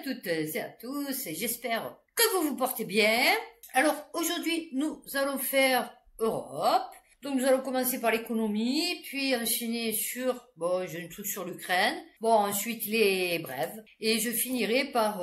toutes et à tous, j'espère que vous vous portez bien. Alors aujourd'hui, nous allons faire Europe. Donc nous allons commencer par l'économie, puis enchaîner sur, j'ai un truc sur l'Ukraine, ensuite les brèves, et je finirai par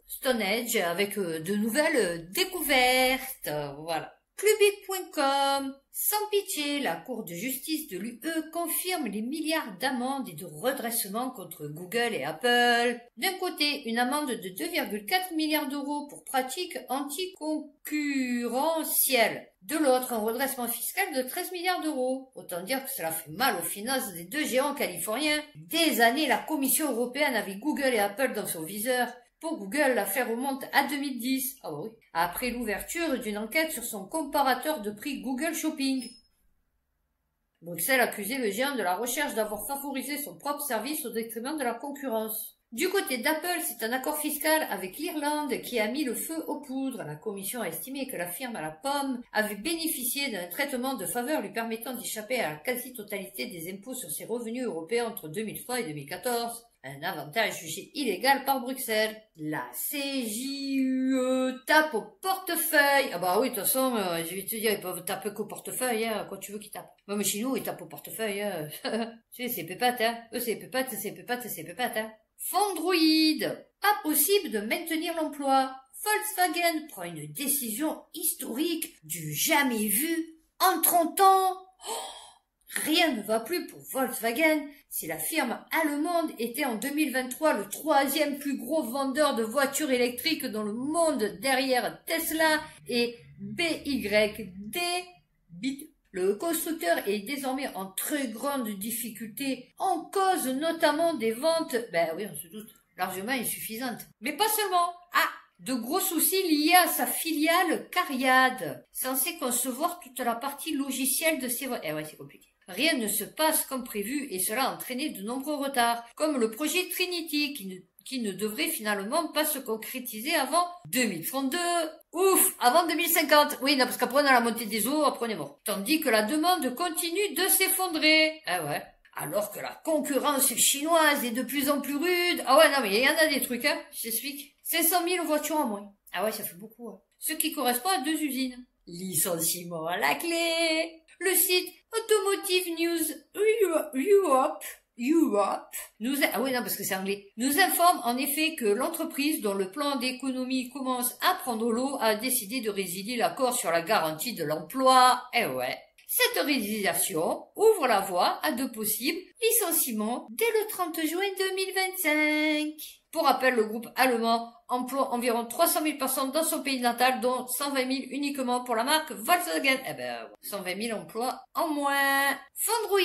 Stone Age avec de nouvelles découvertes, voilà. Clubic.com. Sans pitié, la Cour de justice de l'UE confirme les milliards d'amendes et de redressements contre Google et Apple. D'un côté, une amende de 2,4 milliards d'euros pour pratiques anticoncurrentielles. De l'autre, un redressement fiscal de 13 milliards d'euros. Autant dire que cela fait mal aux finances des deux géants californiens. Des années, la Commission européenne avait Google et Apple dans son viseur. Pour Google, l'affaire remonte à 2010. Ah oui. Après l'ouverture d'une enquête sur son comparateur de prix Google Shopping. Bruxelles accusait le géant de la recherche d'avoir favorisé son propre service au détriment de la concurrence. Du côté d'Apple, c'est un accord fiscal avec l'Irlande qui a mis le feu aux poudres. La commission a estimé que la firme à la pomme avait bénéficié d'un traitement de faveur lui permettant d'échapper à la quasi-totalité des impôts sur ses revenus européens entre 2003 et 2014. Un avantage jugé illégal par Bruxelles. La CJUE tape au portefeuille. Ah bah oui, de toute façon, je vais te dire, ils peuvent taper qu'au portefeuille, hein, quand tu veux qu'ils tapent. Même chez nous, ils tapent au portefeuille, hein. Tu sais, c'est pépates, hein. Eux, c'est pépates, hein. Fondroid. Impossible de maintenir l'emploi. Volkswagen prend une décision historique du jamais vu en 30 ans. Rien ne va plus pour Volkswagen. Si la firme allemande était en 2023 le troisième plus gros vendeur de voitures électriques dans le monde derrière Tesla et BYD, le constructeur est désormais en très grande difficulté, en cause notamment des ventes, on se doute, largement insuffisantes. Mais pas seulement. De gros soucis liés à sa filiale Cariad, censée concevoir toute la partie logicielle de ses voitures. C'est compliqué. Rien ne se passe comme prévu et cela a entraîné de nombreux retards, comme le projet Trinity qui ne devrait finalement pas se concrétiser avant 2032. Ouf, avant 2050. Oui, non, parce qu'après on a la montée des eaux, après on est mort. Tandis que la demande continue de s'effondrer. Alors que la concurrence chinoise est de plus en plus rude. Non, mais il y en a des trucs, hein, je t'explique. 500 000 voitures en moins. Ça fait beaucoup, hein. Ce qui correspond à 2 usines. Licenciement à la clé. Le site Automotive News Europe nous parce que c'est anglais, nous informe en effet que l'entreprise dont le plan d'économie commence à prendre l'eau a décidé de résilier l'accord sur la garantie de l'emploi. Cette résiliation ouvre la voie à de possibles licenciements dès le 30 juin 2025. Pour rappel, le groupe allemand emploie environ 300 000 personnes dans son pays natal, dont 120 000 uniquement pour la marque Volkswagen. 120 000 emplois en moins. Fondroid,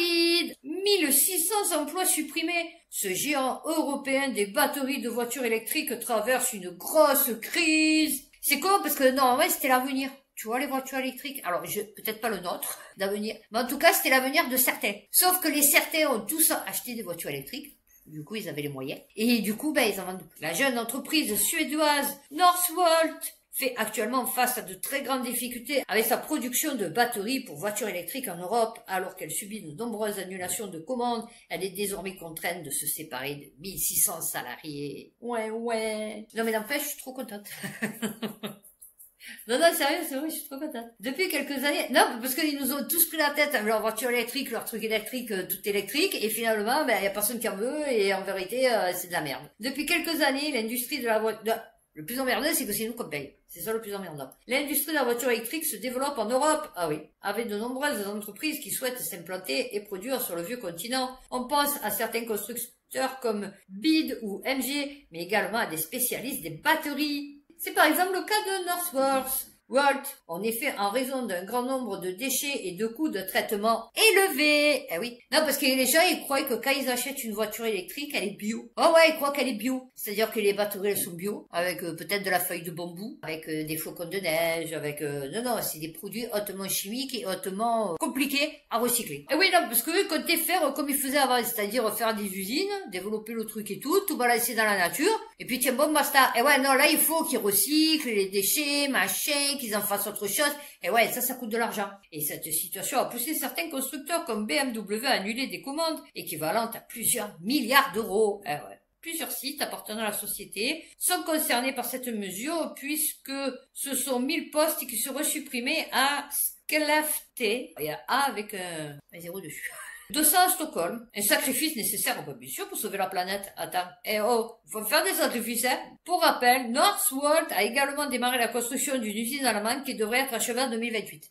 1600 emplois supprimés. Ce géant européen des batteries de voitures électriques traverse une grosse crise. C'est con parce que normalement c'était l'avenir. Tu vois, les voitures électriques, alors peut-être pas le nôtre d'avenir, mais en tout cas c'était l'avenir de certains. Sauf que les certains ont tous acheté des voitures électriques. Du coup, ils avaient les moyens. Et du coup, ils en vendent. La jeune entreprise suédoise Northvolt fait actuellement face à de très grandes difficultés avec sa production de batteries pour voitures électriques en Europe. Alors qu'elle subit de nombreuses annulations de commandes, elle est désormais contrainte de se séparer de 1600 salariés. Ouais. Non mais n'empêche, je suis trop contente. Non, sérieux, c'est vrai, je suis trop contente. Depuis quelques années, non, parce qu'ils nous ont tous pris la tête avec leur voiture électrique, leur truc électrique, tout électrique, et finalement, y a personne qui en veut, et en vérité, c'est de la merde. Depuis quelques années, l'industrie de la voiture, le plus emmerdant, c'est que c'est nous qu'on paye. C'est ça le plus emmerdant. L'industrie de la voiture électrique se développe en Europe, avec de nombreuses entreprises qui souhaitent s'implanter et produire sur le vieux continent. On pense à certains constructeurs comme BYD ou MG, mais également à des spécialistes des batteries. C'est par exemple le cas de Northvolt. En effet, en raison d'un grand nombre de déchets et de coûts de traitement élevés. Non, parce que les gens, ils croient que quand ils achètent une voiture électrique, elle est bio. Ils croient qu'elle est bio. C'est-à-dire que les batteries, elles sont bio, avec peut-être de la feuille de bambou, avec des flocons de neige, avec... Non, c'est des produits hautement chimiques et hautement compliqués à recycler. Non, parce que eux, comptaient faire comme ils faisaient avant, c'est-à-dire faire des usines, développer le truc et tout balancer dans la nature, et puis tiens, bon, basta. Non, là, il faut qu'ils recyclent les déchets, machin, qu'ils en fassent autre chose. Ça coûte de l'argent. Et cette situation a poussé certains constructeurs comme BMW à annuler des commandes équivalentes à plusieurs milliards d'euros. Plusieurs sites appartenant à la société sont concernés par cette mesure puisque ce sont 1000 postes qui seront supprimés à Skellefteå. Il y a A avec un zéro dessus. 200 à Stockholm. Un sacrifice nécessaire, bien sûr, pour sauver la planète. Attends. Faut faire des sacrifices, hein. Pour rappel, Northvolt a également démarré la construction d'une usine allemande qui devrait être achevée en 2028.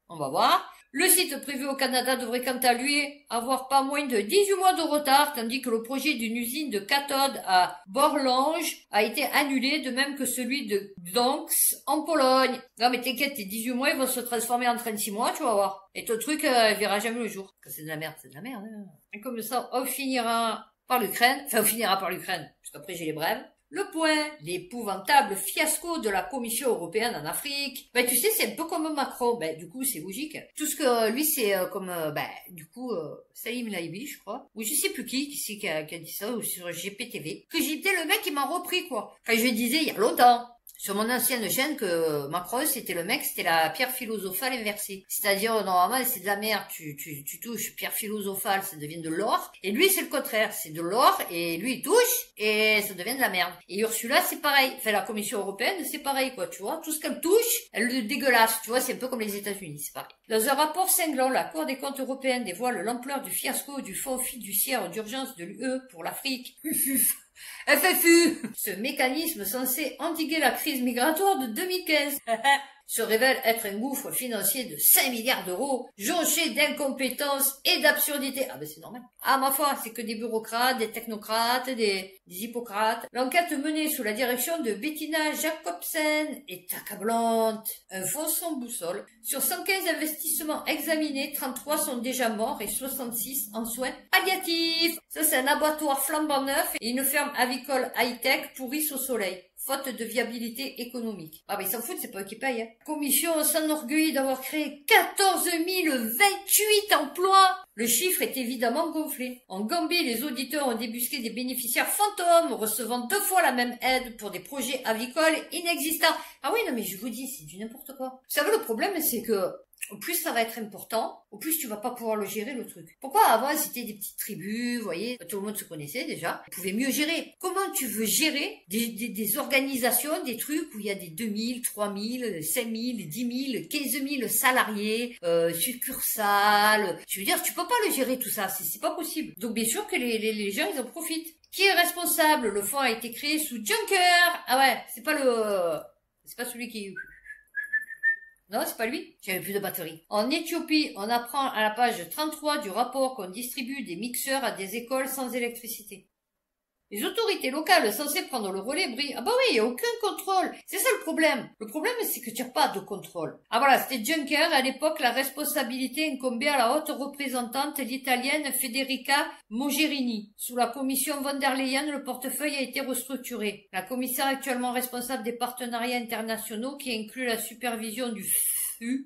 On va voir. Le site prévu au Canada devrait quant à lui avoir pas moins de 18 mois de retard, tandis que le projet d'une usine de cathode à Borlange a été annulé, de même que celui de Gdansk en Pologne. Non mais t'inquiète, tes 18 mois ils vont se transformer en 36 mois, tu vas voir. Et ton truc, il verra jamais le jour. C'est de la merde, c'est de la merde. Hein. Et comme ça, on finira par l'Ukraine. Enfin, on finira par l'Ukraine, parce qu'après j'ai les brèves. Le point, l'épouvantable fiasco de la Commission européenne en Afrique. Ben, tu sais, c'est un peu comme Macron. Ben, du coup, c'est logique. Tout ce que, lui, c'est comme, Salim Laibi, je crois. Ou je sais plus qui c'est qui a dit ça, ou sur GPTV. Que j'étais le mec qui m'a repris, quoi. Enfin, je disais il y a longtemps. Sur mon ancienne chaîne que Macron, c'était le mec, c'était la pierre philosophale inversée. C'est-à-dire, normalement, c'est de la merde, tu touches pierre philosophale, ça devient de l'or. Et lui, c'est le contraire, c'est de l'or, et lui, il touche, et ça devient de la merde. Et Ursula, c'est pareil. Enfin, la Commission européenne, c'est pareil, quoi, tu vois. Tout ce qu'elle touche, elle le dégueulasse, tu vois, c'est un peu comme les États-Unis, c'est pareil. Dans un rapport cinglant, la Cour des comptes européenne dévoile l'ampleur du fiasco du fonds fiduciaire d'urgence de l'UE pour l'Afrique. FFU, ce mécanisme censé endiguer la crise migratoire de 2015, se révèle être un gouffre financier de 5 milliards d'euros, jonché d'incompétence et d'absurdité. Ah ben c'est normal. Ah ma foi, c'est que des bureaucrates, des technocrates, des hippocrates. L'enquête menée sous la direction de Bettina Jacobsen est accablante. Un fonds sans boussole. Sur 115 investissements examinés, 33 sont déjà morts et 66 en soins palliatifs. Ça c'est un abattoir flambant neuf et une ferme avicole high-tech pourrisse au soleil. Faute de viabilité économique. Ah ben ils s'en foutent, c'est pas eux qui payent. Hein. Commission s'enorgueillit d'avoir créé 14 028 emplois. Le chiffre est évidemment gonflé. En Gambie, les auditeurs ont débusqué des bénéficiaires fantômes, recevant 2 fois la même aide pour des projets avicoles inexistants. Ah oui, non mais je vous dis, c'est du n'importe quoi. Vous savez, le problème, c'est que au plus ça va être important, au plus tu vas pas pouvoir le gérer, le truc. Pourquoi avant c'était des petites tribus, vous voyez, tout le monde se connaissait déjà, ils pouvaient mieux gérer. Comment tu veux gérer des organisations, des trucs où il y a des 2000, 3000, 5000, 10 000, 15 000 salariés, succursales. Je veux dire, tu peux pas le gérer tout ça, c'est pas possible. Donc bien sûr que les gens ils en profitent. Qui est responsable? Le fonds a été créé sous Juncker. Ah ouais, c'est pas celui qui... Non, c'est pas lui. J'avais plus de batterie. En Éthiopie, on apprend à la page 33 du rapport qu'on distribue des mixeurs à des écoles sans électricité. Les autorités locales censées prendre le relais brillent. Ah bah oui, il n'y a aucun contrôle. C'est ça le problème. Le problème, c'est que tu n'as pas de contrôle. Ah voilà, c'était Juncker. À l'époque, la responsabilité incombait à la haute représentante, l'italienne Federica Mogherini. Sous la commission von der Leyen, le portefeuille a été restructuré. La commissaire actuellement responsable des partenariats internationaux, qui inclut la supervision du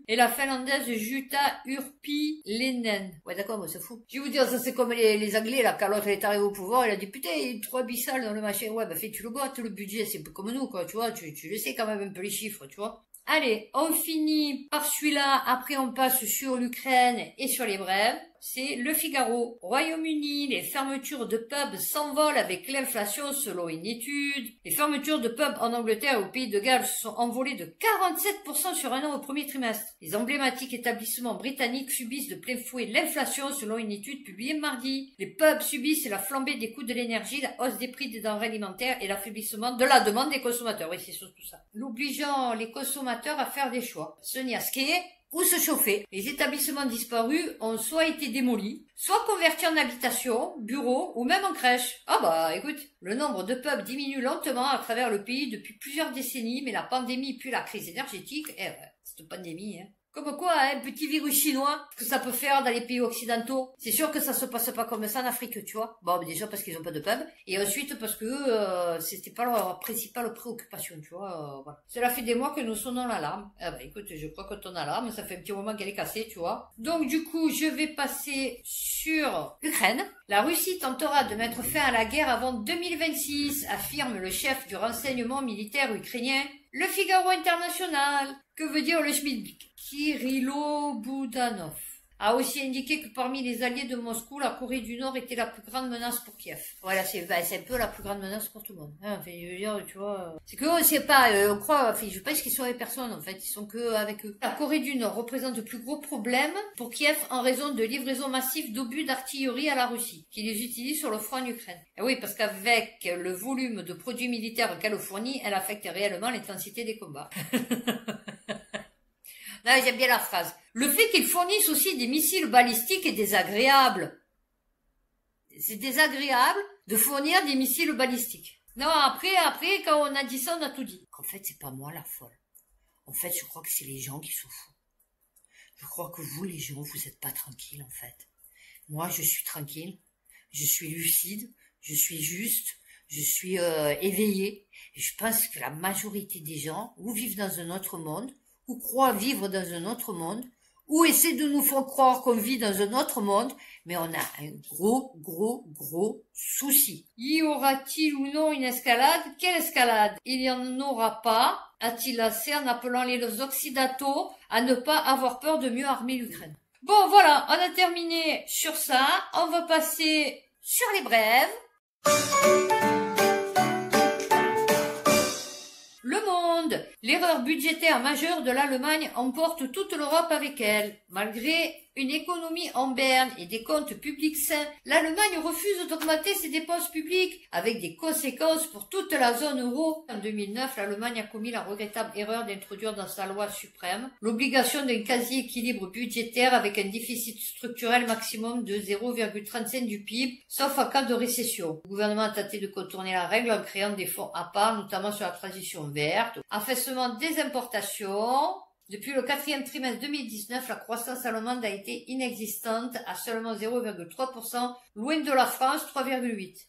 et la finlandaise Jutta Urpilainen. Ouais d'accord, moi c'est fou. Je vais vous dire, ça c'est comme les Anglais là, quand l'autre est arrivé au pouvoir, il a dit putain, il y a 3 bissales dans le machin. Ouais bah fais tu le bottes, le budget, c'est un peu comme nous quoi, tu vois, tu le sais quand même un peu les chiffres, tu vois. Allez, on finit par celui-là, après on passe sur l'Ukraine et sur les brèves. C'est Le Figaro. Royaume-Uni, les fermetures de pubs s'envolent avec l'inflation selon une étude. Les fermetures de pubs en Angleterre et au Pays de Galles se sont envolées de 47% sur un an au premier trimestre. Les emblématiques établissements britanniques subissent de plein fouet l'inflation selon une étude publiée mardi. Les pubs subissent la flambée des coûts de l'énergie, la hausse des prix des denrées alimentaires et l'affaiblissement de la demande des consommateurs. Oui, c'est surtout ça. L'obligeant les consommateurs à faire des choix. Se niasquer ou se chauffer. Les établissements disparus ont soit été démolis, soit convertis en habitation, bureaux ou même en crèche. Ah bah écoute, le nombre de pubs diminue lentement à travers le pays depuis plusieurs décennies, mais la pandémie puis la crise énergétique, cette pandémie, Comme quoi, un petit virus chinois, ce que ça peut faire dans les pays occidentaux. C'est sûr que ça se passe pas comme ça en Afrique, tu vois. Bon, déjà parce qu'ils ont pas de pub, et ensuite parce que c'était pas leur principale préoccupation, tu vois. Voilà. Cela fait des mois que nous sonnons l'alarme. Ah bah écoute, je crois que ton alarme, ça fait un petit moment qu'elle est cassée, tu vois. Donc du coup, je vais passer sur l'Ukraine. La Russie tentera de mettre fin à la guerre avant 2026, affirme le chef du renseignement militaire ukrainien. Le Figaro international. Que veut dire le schmilblick? Kirilo Boudanov. a aussi indiqué que parmi les alliés de Moscou, la Corée du Nord était la plus grande menace pour Kiev. Voilà, c'est un peu la plus grande menace pour tout le monde. Hein, enfin, je veux dire, tu vois, c'est que on sait pas, on croit, enfin, je pense qu'ils sont avec personne, en fait, ils sont que avec eux. La Corée du Nord représente le plus gros problème pour Kiev en raison de livraisons massives d'obus d'artillerie à la Russie, qui les utilise sur le front en Ukraine. Et oui, parce qu'avec le volume de produits militaires qu'elle fournit, elle affecte réellement l'intensité des combats. Non, j'aime bien la phrase. Le fait qu'ils fournissent aussi des missiles balistiques est désagréable. C'est désagréable de fournir des missiles balistiques. Non, après, quand on a dit ça, on a tout dit. En fait, c'est pas moi la folle. En fait, je crois que c'est les gens qui sont fous. Je crois que vous, les gens, vous êtes pas tranquilles, en fait. Moi, je suis tranquille. Je suis lucide. Je suis juste. Je suis éveillé. Et je pense que la majorité des gens ou vivent dans un autre monde, ou croient vivre dans un autre monde, ou essaient de nous faire croire qu'on vit dans un autre monde, mais on a un gros souci. Y aura-t-il ou non une escalade? Quelle escalade? Il n'y en aura pas, a-t-il lancé en appelant les Occidentaux à ne pas avoir peur de mieux armer l'Ukraine. Bon, voilà, on a terminé sur ça. On va passer sur les brèves. Le Monde. L'erreur budgétaire majeure de l'Allemagne emporte toute l'Europe avec elle. Malgré une économie en berne et des comptes publics sains, l'Allemagne refuse d'augmenter ses dépenses publiques, avec des conséquences pour toute la zone euro. En 2009, l'Allemagne a commis la regrettable erreur d'introduire dans sa loi suprême l'obligation d'un quasi-équilibre budgétaire avec un déficit structurel maximum de 0,35 du PIB, sauf en cas de récession. Le gouvernement a tenté de contourner la règle en créant des fonds à part, notamment sur la transition verte, affaissement des importations. Depuis le quatrième trimestre 2019, la croissance allemande a été inexistante à seulement 0,3%, loin de la France 3,8%.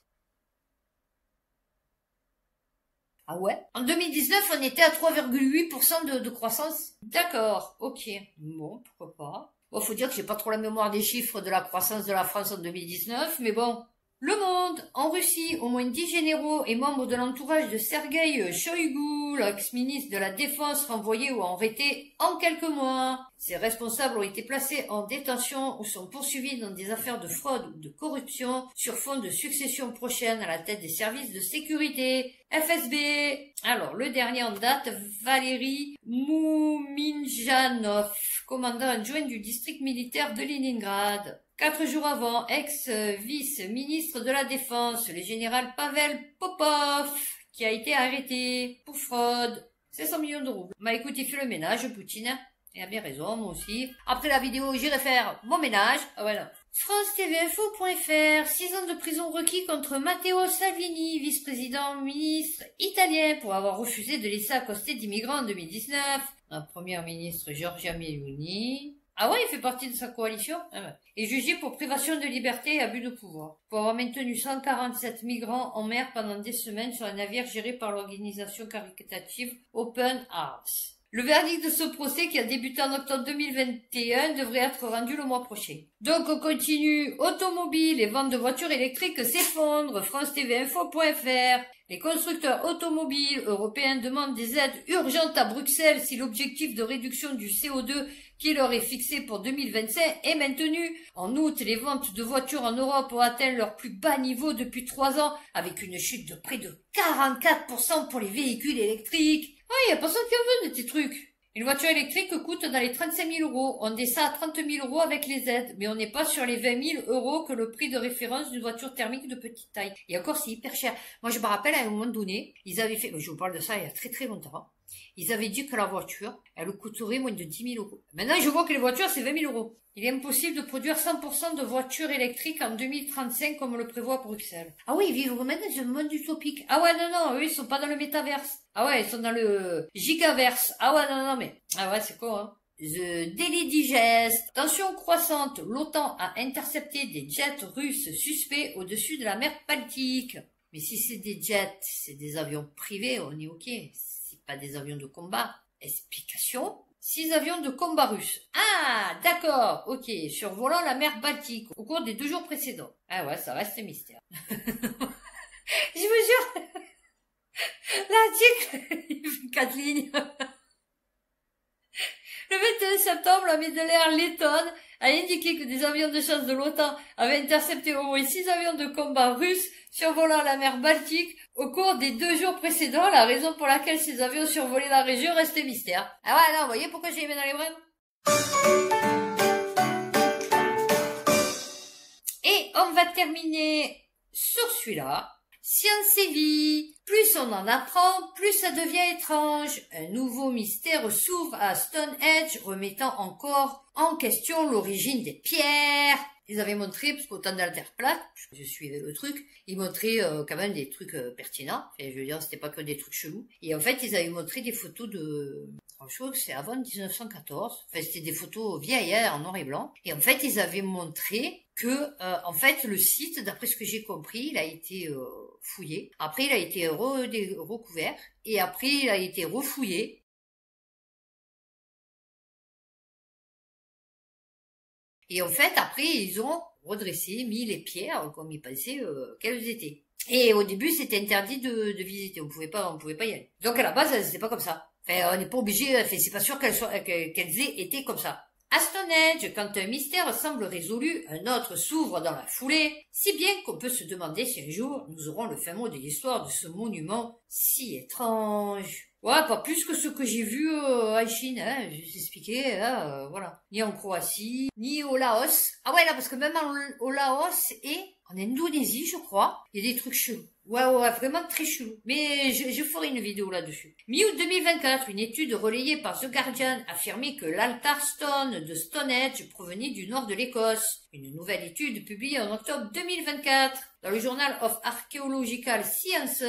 Ah ouais? En 2019, on était à 3,8% de croissance. D'accord, ok. Bon, pourquoi pas. Bon, faut dire que j'ai pas trop la mémoire des chiffres de la croissance de la France en 2019, mais bon. Le Monde. En Russie, au moins 10 généraux et membres de l'entourage de Sergueï Shoïgu, l'ex-ministre de la Défense, renvoyés ou arrêtés en quelques mois. Ces responsables ont été placés en détention ou sont poursuivis dans des affaires de fraude ou de corruption sur fond de succession prochaine à la tête des services de sécurité. FSB. Alors, le dernier en date, Valéry Mouminjanov, commandant adjoint du district militaire de Leningrad. 4 jours avant, ex-vice-ministre de la Défense, le général Pavel Popov, qui a été arrêté pour fraude. 500 millions d'euros. Bah écoute, il fait le ménage, Poutine. Il a bien raison, moi aussi. Après la vidéo, j'irai faire mon ménage. Ah voilà. France-TV-Info.fr, 6 ans de prison requis contre Matteo Salvini, vice-président ministre italien, pour avoir refusé de laisser accoster d'immigrants en 2019. La première ministre Giorgia Meloni. Ah ouais, il fait partie de sa coalition? Ah ouais. Et jugé pour privation de liberté et abus de pouvoir. Pour avoir maintenu 147 migrants en mer pendant des semaines sur un navire géré par l'organisation caritative Open Arms. Le verdict de ce procès, qui a débuté en octobre 2021, devrait être rendu le mois prochain. Donc on continue. Automobile et vente de voitures électriques s'effondrent. France-TV-Info.fr. Les constructeurs automobiles européens demandent des aides urgentes à Bruxelles si l'objectif de réduction du CO2 qui leur est fixé pour 2025 est maintenu. En août, les ventes de voitures en Europe ont atteint leur plus bas niveau depuis 3 ans, avec une chute de près de 44% pour les véhicules électriques. Ah, il y a personne qui en veut de tes trucs. Une voiture électrique coûte dans les 35 000 euros. On descend à 30 000 euros avec les aides, mais on n'est pas sur les 20 000 euros que le prix de référence d'une voiture thermique de petite taille. Et encore, c'est hyper cher. Moi, je me rappelle, à un moment donné, ils avaient fait, je vous parle de ça il y a très longtemps, ils avaient dit que la voiture, elle coûterait moins de 10 000 euros. Maintenant, je vois que les voitures, c'est 20 000 euros. Il est impossible de produire 100% de voitures électriques en 2035 comme le prévoit Bruxelles. Ah oui, ils vivent vraiment dans un monde utopique. Ah ouais, non, eux, ils sont pas dans le métaverse. Ah ouais, ils sont dans le gigaverse. Ah ouais, non, mais... Ah ouais, c'est quoi, hein? The Daily Digest. Tension croissante. L'OTAN a intercepté des jets russes suspects au-dessus de la mer Baltique. Mais si c'est des jets, c'est des avions privés, on est ok. C'est pas des avions de combat. Explication. 6 avions de combat russes. Ah, d'accord, ok, survolant la mer Baltique au cours des 2 jours précédents. Ah ouais, ça reste mystère. Je vous jure, l'article, il fait 4 lignes. Le 21 septembre, l'armée de l'air lettonne a indiqué que des avions de chasse de l'OTAN avaient intercepté au moins 6 avions de combat russes survolant la mer Baltique au cours des 2 jours précédents. La raison pour laquelle ces avions survolaient la région restait mystère. Ah ouais, non, vous voyez pourquoi j'ai mis dans les brèves? Et on va terminer sur celui-là. Science et vie. Plus on en apprend, plus ça devient étrange. Un nouveau mystère s'ouvre à Stonehenge, remettant encore en question l'origine des pierres. Ils avaient montré, parce qu'au temps de la Terre plate, je suivais le truc, ils montraient quand même des trucs pertinents. Et je veux dire, c'était pas que des trucs chelous. Et en fait, ils avaient montré des photos de... Je crois que c'est avant 1914. Enfin, c'était des photos vieilles, en noir et blanc. Et en fait, ils avaient montré que, en fait, le site, d'après ce que j'ai compris, il a été fouillé. Après, il a été recouvert. Et après, il a été refouillé. Et en fait, après, ils ont redressé, mis les pierres comme ils pensaient qu'elles étaient. Et au début, c'était interdit de visiter. On pouvait pas y aller. Donc à la base, c'était pas comme ça. Enfin, on n'est pas obligé. Enfin, c'est pas sûr qu'elles aient été comme ça. À Stonehenge, quand un mystère semble résolu, un autre s'ouvre dans la foulée, si bien qu'on peut se demander si un jour nous aurons le fin mot de l'histoire de ce monument si étrange. Ouais, pas plus que ce que j'ai vu en Chine, hein, je vous expliquais, voilà. Ni en Croatie, ni au Laos. Ah ouais, là, parce que même au Laos et en Indonésie, je crois, il y a des trucs chelous. Ouais, vraiment très chelou. Mais je ferai une vidéo là-dessus. Mi-août 2024, une étude relayée par The Guardian affirmait que l'altar stone de Stonehenge provenait du nord de l'Écosse. Une nouvelle étude publiée en octobre 2024 dans le Journal of Archaeological Science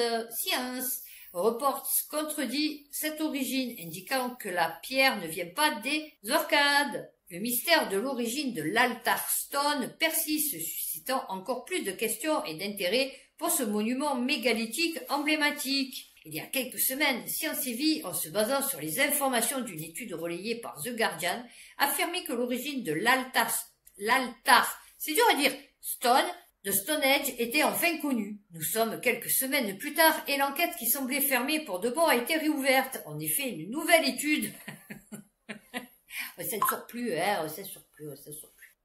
reporte contredit cette origine, indiquant que la pierre ne vient pas des Orcades. Le mystère de l'origine de l'altar stone persiste, suscitant encore plus de questions et d'intérêt pour ce monument mégalithique emblématique. Il y a quelques semaines, Science et Vie, en se basant sur les informations d'une étude relayée par The Guardian, affirmait que l'origine de l'altar, c'est dur à dire, stone, de Stonehenge était enfin connue. Nous sommes quelques semaines plus tard et l'enquête qui semblait fermée pour de bon a été réouverte. En effet, une nouvelle étude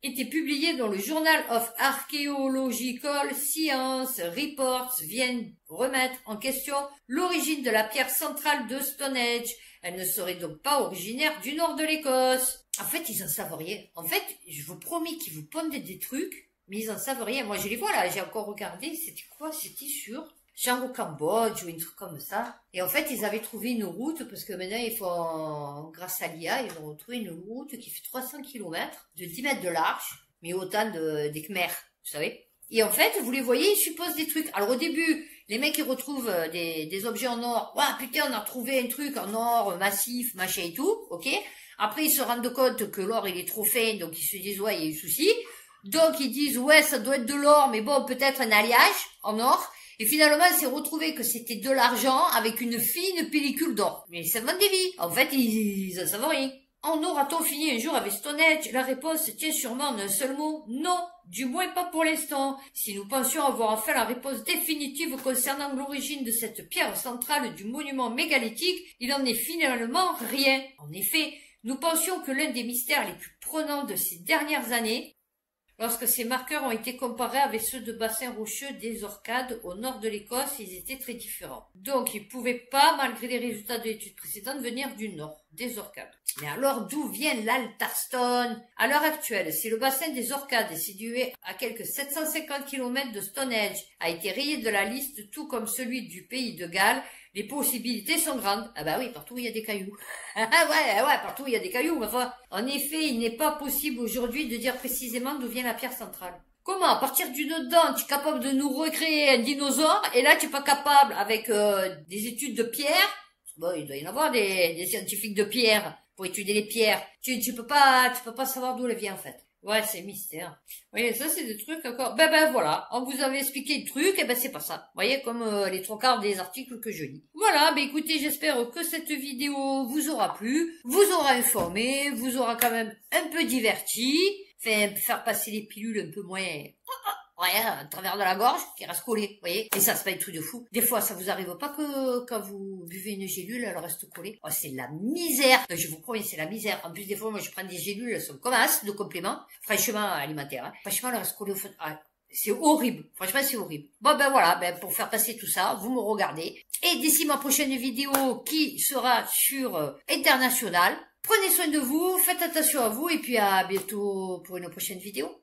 était publiée dans le Journal of Archaeological Science. Reports viennent remettre en question l'origine de la pierre centrale de Stonehenge. Elle ne serait donc pas originaire du nord de l'Écosse. En fait, ils en savent rien. En fait, je vous promets qu'ils vous pondaient des trucs, mais ils en savent rien. Moi, je les vois là, j'ai encore regardé. C'était quoi? C'était sur genre au Cambodge ou un truc comme ça. Et en fait, ils avaient trouvé une route, parce que maintenant, ils font, grâce à l'IA, ils ont trouvé une route qui fait 300 km, de 10 mètres de large, mais autant des Khmers, vous savez. Et en fait, vous les voyez, ils supposent des trucs. Alors au début, les mecs, ils retrouvent des objets en or. Ouais, putain, on a retrouvé un truc en or massif, machin et tout, ok. Après, ils se rendent compte que l'or, il est trop fin, donc ils se disent, ouais, il y a eu souci. Donc, ils disent, ouais, ça doit être de l'or, mais bon, peut-être un alliage en or. Et finalement, c'est retrouvé que c'était de l'argent avec une fine pellicule d'or. Mais ça demande des vies. En fait, ils en savent rien. En aura-t-on fini un jour avec Stonehenge? La réponse tient sûrement en un seul mot. Non. Du moins pas pour l'instant. Si nous pensions avoir enfin la réponse définitive concernant l'origine de cette pierre centrale du monument mégalithique, il en est finalement rien. En effet, nous pensions que l'un des mystères les plus prenants de ces dernières années, lorsque ces marqueurs ont été comparés avec ceux de bassins rocheux des Orcades au nord de l'Écosse, ils étaient très différents. Donc, ils ne pouvaient pas, malgré les résultats de l'étude précédente, venir du nord, des Orcades. Mais alors, d'où vient l'altar stone? À l'heure actuelle, si le bassin des Orcades est situé à quelques 750 km de Stonehenge, a été rayé de la liste, tout comme celui du pays de Galles, les possibilités sont grandes. Ah bah oui, partout il y a des cailloux. Ah ouais, partout il y a des cailloux. Enfin, en effet, il n'est pas possible aujourd'hui de dire précisément d'où vient la pierre centrale. Comment? À partir du dedans, tu es capable de nous recréer un dinosaure, et là tu es pas capable avec des études de pierre. Bon, il doit y en avoir des scientifiques de pierre pour étudier les pierres. Tu peux pas savoir d'où elle vient en fait. Ouais, c'est mystère. Vous voyez, ça c'est des trucs encore. Ben voilà, on vous avait expliqué le truc, et ben c'est pas ça. Vous voyez, comme les 3/4 des articles que je lis. Voilà, ben écoutez, j'espère que cette vidéo vous aura plu, vous aura informé, vous aura quand même un peu diverti, faire passer les pilules un peu moins Ouais, à travers de la gorge, qui reste collé, vous voyez. Et ça, c'est pas un truc de fou. Des fois, ça vous arrive pas que quand vous buvez une gélule, elle reste collée. Oh, c'est la misère. Je vous promets, c'est la misère. En plus, des fois, moi, je prends des gélules, elles sont comme as, de compléments, fraîchement alimentaires. Hein. Franchement, elle reste collée au fond. Ah, c'est horrible. Franchement, c'est horrible. Bon, ben voilà, ben, pour faire passer tout ça, vous me regardez. Et d'ici ma prochaine vidéo, qui sera sur International, prenez soin de vous, faites attention à vous, et puis à bientôt pour une prochaine vidéo.